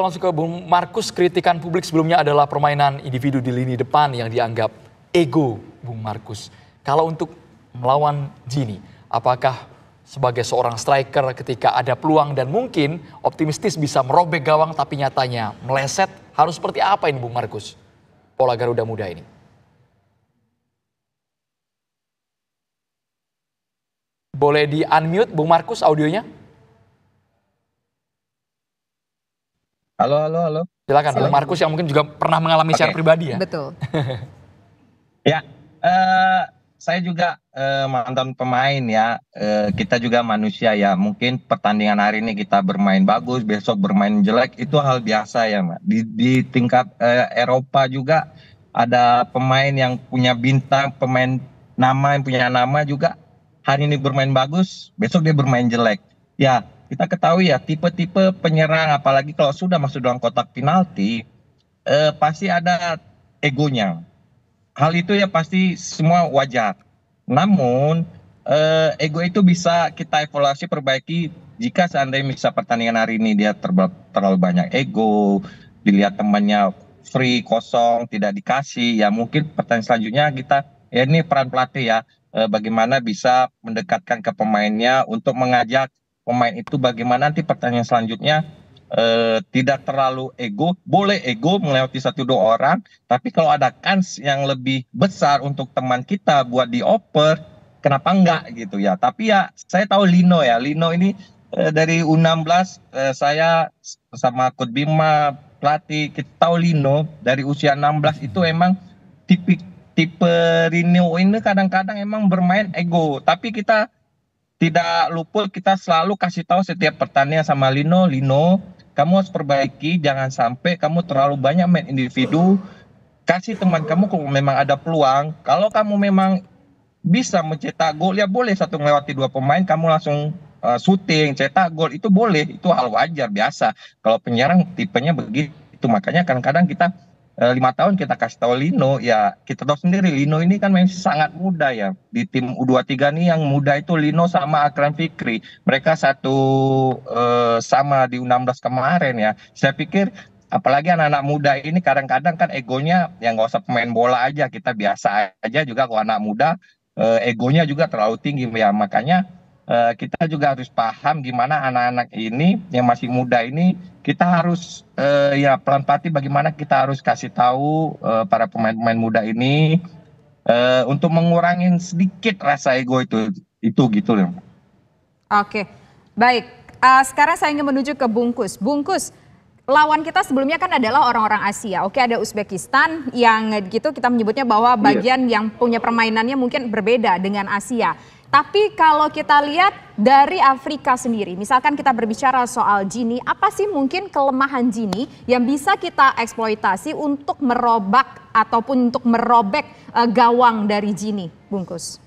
kita langsung ke Bung Markus. Kritikan publik sebelumnya adalah permainan individu di lini depan yang dianggap ego, Bung Markus. Kalau untuk melawan Gini, apakah sebagai seorang striker ketika ada peluang dan mungkin optimistis bisa merobek gawang tapi nyatanya meleset, harus seperti apa ini Bung Markus? Pola Garuda Muda ini. Boleh di-unmute Bung Markus audionya? Halo. Silakan Bung Markus yang mungkin juga pernah mengalami secara pribadi ya. Betul. Ya, saya juga mantan pemain ya. Kita juga manusia ya. Mungkin pertandingan hari ini kita bermain bagus, besok bermain jelek, itu hal biasa ya, Mbak. Di tingkat Eropa juga ada pemain yang punya bintang, pemain nama yang punya nama juga. Hari ini bermain bagus, besok dia bermain jelek. Ya, kita ketahui ya tipe-tipe penyerang, apalagi kalau sudah masuk dalam kotak penalti, pasti ada egonya. Hal itu ya pasti semua wajar. Namun ego itu bisa kita evaluasi, perbaiki jika seandainya bisa pertandingan hari ini dia terlalu banyak ego, dilihat temannya free, kosong, tidak dikasih, ya mungkin pertandingan selanjutnya kita, ya ini peran pelatih ya, bagaimana bisa mendekatkan ke pemainnya untuk mengajak pemain itu bagaimana nanti pertandingan selanjutnya tidak terlalu ego, boleh ego melewati 1-2 orang, tapi kalau ada kans yang lebih besar untuk teman kita buat dioper, kenapa enggak gitu ya. Tapi ya saya tahu Lino ya, Lino ini dari U16 saya bersama Coach Bima pelatih, kita tahu Lino dari usia 16 itu emang tipe Lino ini kadang-kadang emang bermain ego, tapi kita tidak luput, kita selalu kasih tahu setiap pertandingan sama Lino, kamu harus perbaiki, jangan sampai kamu terlalu banyak main individu, kasih teman kamu kalau memang ada peluang, kalau kamu memang bisa mencetak gol, ya boleh satu melewati 2 pemain, kamu langsung syuting, cetak gol, itu boleh, itu hal wajar, biasa. Kalau penyerang tipenya begitu, makanya kadang-kadang kita 5 tahun kita kasih tahu Lino, ya kita tahu sendiri Lino ini kan masih sangat muda ya. Di tim U23 nih yang muda itu Lino sama Akram Fikri. Mereka satu sama di U16 kemarin ya. Saya pikir apalagi anak-anak muda ini kadang-kadang kan egonya ya nggak usah pemain bola aja, kita biasa aja juga kalau anak muda egonya juga terlalu tinggi ya. Makanya kita juga harus paham gimana anak-anak ini yang masih muda ini, kita harus ya pelan pelan bagaimana kita harus kasih tahu para pemain-pemain muda ini untuk mengurangi sedikit rasa ego itu gitu loh. Oke, baik. Sekarang saya ingin menuju ke Bungkus. Bungkus, lawan kita sebelumnya kan adalah orang-orang Asia. Oke, ada Uzbekistan yang gitu kita menyebutnya bahwa bagian yang punya permainannya mungkin berbeda dengan Asia. Tapi kalau kita lihat dari Afrika sendiri, misalkan kita berbicara soal Gini, apa sih mungkin kelemahan Gini yang bisa kita eksploitasi untuk merobak ataupun untuk merobek gawang dari Gini, Bungkus?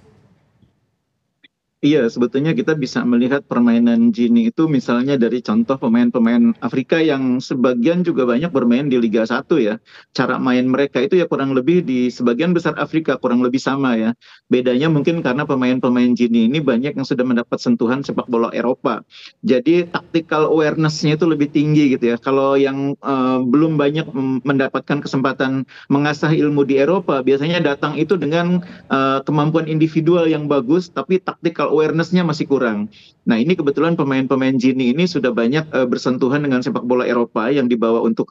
Iya, sebetulnya kita bisa melihat permainan Gini itu misalnya dari contoh pemain-pemain Afrika yang sebagian juga banyak bermain di Liga 1 ya. Cara main mereka itu ya kurang lebih di sebagian besar Afrika kurang lebih sama ya. Bedanya mungkin karena pemain-pemain Gini ini banyak yang sudah mendapat sentuhan sepak bola Eropa. Jadi tactical awareness-nya itu lebih tinggi gitu ya. Kalau yang belum banyak mendapatkan kesempatan mengasah ilmu di Eropa, biasanya datang itu dengan kemampuan individual yang bagus, tapi tactical awareness-nya masih kurang. Nah ini kebetulan pemain-pemain Gini ini sudah banyak bersentuhan dengan sepak bola Eropa yang dibawa untuk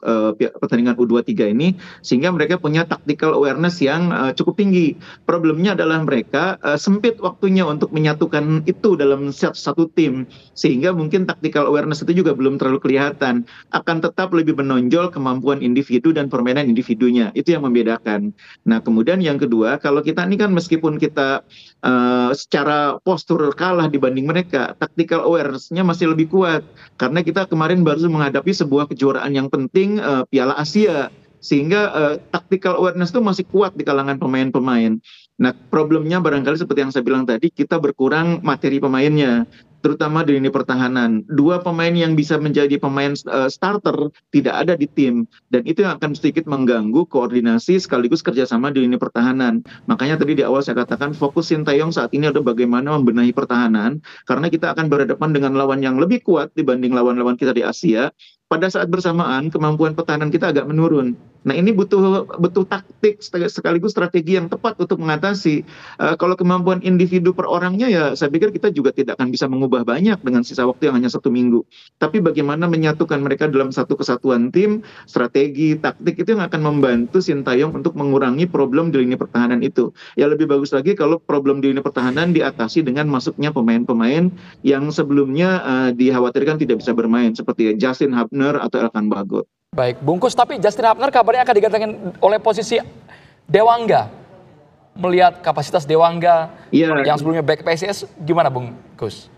pertandingan U23 ini, sehingga mereka punya tactical awareness yang cukup tinggi. Problemnya adalah mereka sempit waktunya untuk menyatukan itu dalam satu tim, sehingga mungkin tactical awareness itu juga belum terlalu kelihatan. Akan tetap lebih menonjol kemampuan individu dan permainan individunya, itu yang membedakan. Nah kemudian yang kedua, kalau kita ini kan meskipun kita secara postur kalah dibanding mereka, tactical awareness-nya masih lebih kuat karena kita kemarin baru menghadapi sebuah kejuaraan yang penting, Piala Asia, sehingga tactical awareness itu masih kuat di kalangan pemain-pemain. Nah problemnya barangkali seperti yang saya bilang tadi, kita berkurang materi pemainnya, terutama di lini pertahanan. 2 pemain yang bisa menjadi pemain starter tidak ada di tim, dan itu yang akan sedikit mengganggu koordinasi sekaligus kerjasama di lini pertahanan. Makanya tadi di awal saya katakan fokus Sintayong saat ini adalah bagaimana membenahi pertahanan, karena kita akan berhadapan dengan lawan yang lebih kuat dibanding lawan-lawan kita di Asia. pada saat bersamaan kemampuan pertahanan kita agak menurun. Nah ini butuh taktik sekaligus strategi yang tepat untuk mengatasi. Kalau kemampuan individu per orangnya ya saya pikir kita juga tidak akan bisa mengubah banyak dengan sisa waktu yang hanya 1 minggu. Tapi bagaimana menyatukan mereka dalam satu kesatuan tim, strategi, taktik itu yang akan membantu Sintayong untuk mengurangi problem di lini pertahanan itu. Ya lebih bagus lagi kalau problem di lini pertahanan diatasi dengan masuknya pemain-pemain yang sebelumnya dikhawatirkan tidak bisa bermain seperti Justin Hubner atau Elkan Bagot. Baik, Bungkus, tapi Justin Hubner kabarnya akan digantikan oleh posisi Dewangga. Melihat kapasitas Dewangga yang sebelumnya back PSIS, gimana Bungkus?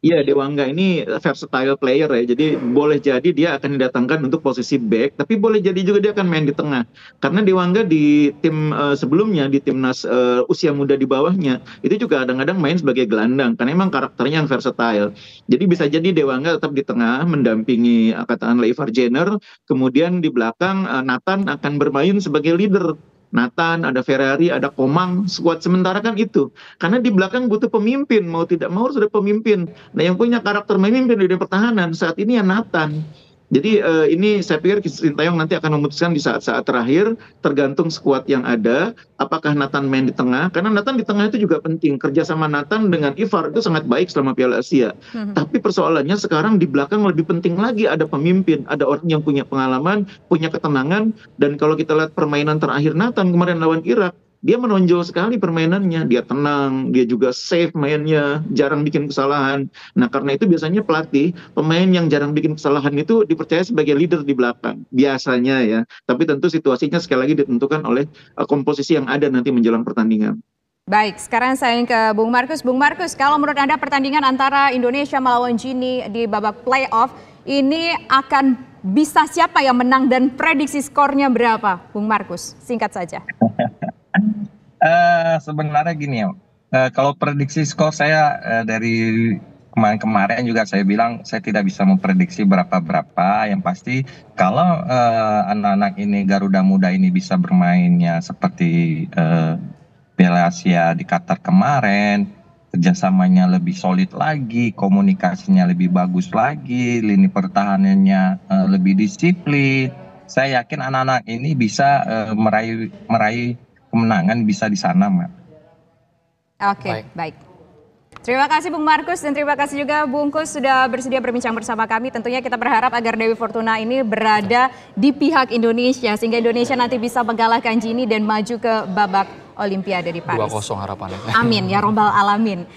Iya, Dewangga ini versatile player ya, jadi boleh jadi dia akan didatangkan untuk posisi back, tapi boleh jadi juga dia akan main di tengah. Karena Dewangga di tim sebelumnya, di timnas usia muda di bawahnya, itu juga kadang-kadang main sebagai gelandang, karena emang karakternya yang versatile. Jadi bisa jadi Dewangga tetap di tengah, mendampingi katakanlah Ivar Jenner, kemudian di belakang Nathan akan bermain sebagai leader. Nathan, ada Ferrari, ada Komang, skuad sementara kan itu. Karena di belakang butuh pemimpin, mau tidak mau harus ada pemimpin. Nah yang punya karakter memimpin di pertahanan saat ini ya Nathan. Jadi ini saya pikir Sintayong nanti akan memutuskan di saat-saat terakhir, tergantung skuad yang ada, apakah Nathan main di tengah, karena Nathan di tengah itu juga penting, kerja sama Nathan dengan Ivar itu sangat baik selama Piala Asia. Tapi persoalannya sekarang di belakang lebih penting lagi ada pemimpin, ada orang yang punya pengalaman, punya ketenangan, dan kalau kita lihat permainan terakhir Nathan kemarin lawan Irak, dia menonjol sekali permainannya, dia tenang, dia juga safe mainnya, jarang bikin kesalahan. Nah karena itu biasanya pelatih, pemain yang jarang bikin kesalahan itu dipercaya sebagai leader di belakang, biasanya ya. Tapi tentu situasinya sekali lagi ditentukan oleh komposisi yang ada nanti menjelang pertandingan. Baik, sekarang saya ke Bung Markus. Bung Markus, kalau menurut Anda pertandingan antara Indonesia melawan Gini di babak playoff, ini akan bisa siapa yang menang dan prediksi skornya berapa? Bung Markus, singkat saja. Sebenarnya gini ya, kalau prediksi skor saya dari kemarin juga saya bilang saya tidak bisa memprediksi berapa. Yang pasti kalau anak-anak ini Garuda Muda ini bisa bermainnya seperti Piala Asia di Qatar kemarin, kerjasamanya lebih solid lagi, komunikasinya lebih bagus lagi, lini pertahanannya lebih disiplin. Saya yakin anak-anak ini bisa meraih kemenangan bisa di sana, Mbak. Oke, baik. Terima kasih Bung Markus dan terima kasih juga Bungkus sudah bersedia berbincang bersama kami. Tentunya kita berharap agar Dewi Fortuna ini berada di pihak Indonesia sehingga Indonesia nanti bisa mengalahkan Gini dan maju ke babak Olimpiade di Paris. 2-0 harapannya. Amin ya robbal alamin.